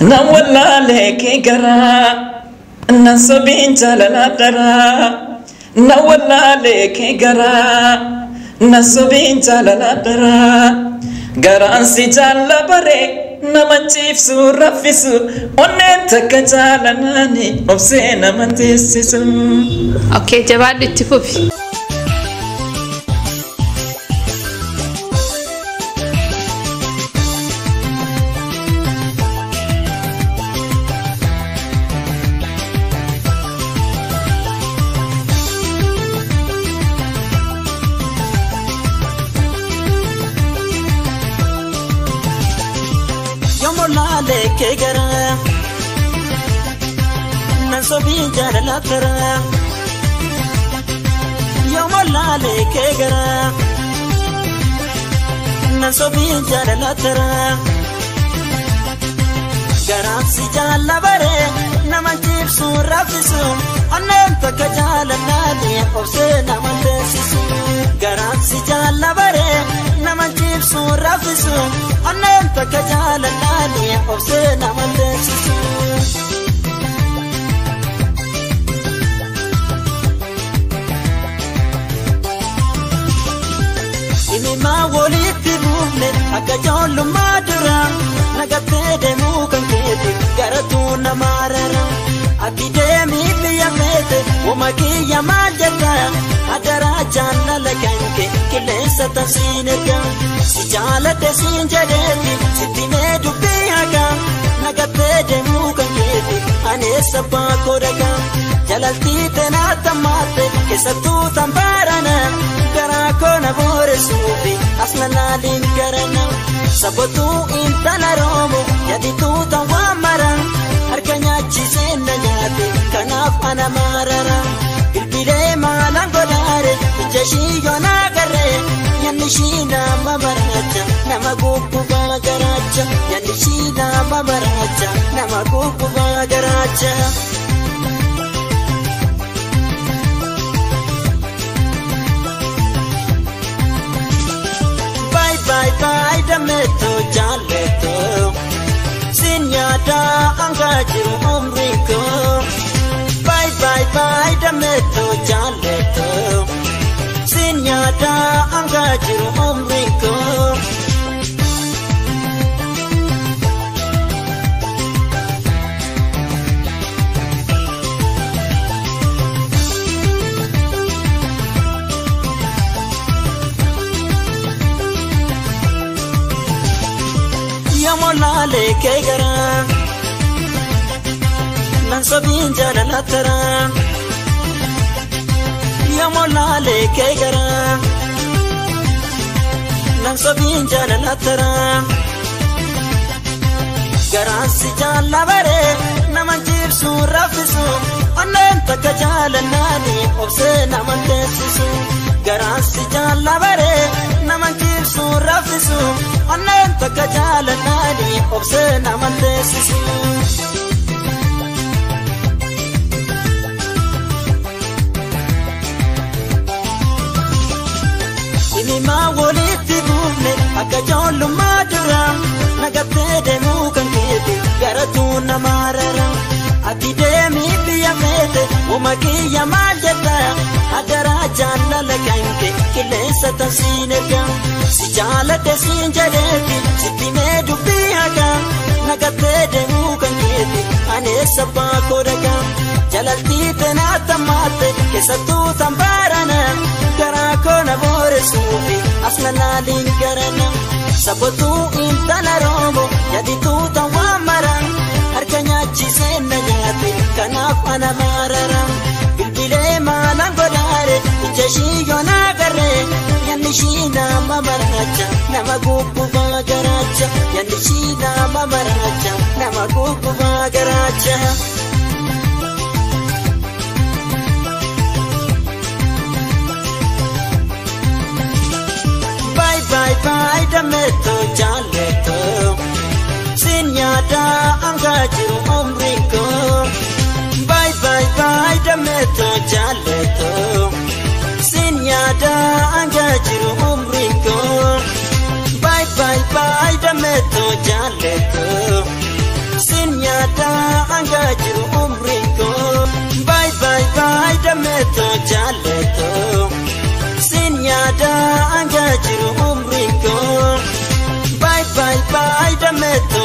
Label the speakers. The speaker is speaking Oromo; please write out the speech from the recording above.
Speaker 1: na wallaalee kee garaa na sobiin jaalala daraa na wallaalee kee garaa na sobiin jaalala daraa garaan si jaalla baree nama ciibsu raffisu onneen takka jaalanaani obsee nama teessisu.
Speaker 2: Okay, jabaadhu itti fufi.
Speaker 3: Yomolale ke gara na sobi jaalala tara Yomolale ke gara na sobi jaalala tara garaan si jaalla bare nama ciibsu raffisu onneen takka jaalalaani obsee nama teessisu garaan si jaalla bare nama ciibsu raffisu onneen takka jaalalaani obsee nama teessisu. Inimmaa walitti buufne akka ijoollummaa dura nagattee deemuu kan keeti garatuu nama rara ati deemii biyya feete wama kiyya maal jedha adaraa jaalala kanke qilleensa tansiin erga si jaaladhe siin jedheeti sitti mee dubbii haga nagattee deemuu kan keeti aneessa baakoo dhaga jalaltii teenaa tammaatte keessattuu tambaarana garaa koona booresuufi asna laaliin garana sabatuu intala roomu yadituu tawwaa maran harka nyaachisee na nyaate kanaaf ana marara bilbilee maalaan godhaare ija shii yoonaa garree yanni shii nama maraacha nama gubbaa garaacha yanni shii nama maraacha nama gubbaa garaacha. Bye dameto jaleto sinyada angajiru umriko bye dameto jaleto sinyada angajiru umriko Yomolale ke gara nan sobiin jaalala tara Yomolale ke gara nan sobiin jaalala tara garaan si jaalla bare nama ciibsu raffisu onneen takka jaalalaani obsee nama teessisu garaan si jaalla bare nama ciibsu raffisu onneen takka jaalalaani obsee nama teessisu. Inimmaa walitti buufne akka ijoollummaa dura nagattee deemuu kan keeti garatuu nama rara ati deemii biyya feete wama kiyya maal jedha adaraa jaalala kanke qilleensa tansiin erga si jaaladhe siin jedheeti sitti mee dubbii haga nagattee deemuu kan keeti aneessa baakoo dhaga jalaltii teenaa tammaatte keessattuu tambaarana garaa koona booresuufi asna laaliin garana sabatuu intala roomu yadituu tawwaa maran harka nyaachisee na nyaate kanaaf ana marara bilbilee maalaan godhaare ija shii yoonaa garree yanni shii nama maraacha nama gubbaa garaacha yanni shii nama maraacha nama gubbaa garaacha. Bye dameto jaleto sinyada angajiru umriko bye dameto jaleto sinyada angajiru umriko bye dameto jaleto maleto sinyada anga jiru umriko bye bye bye dameto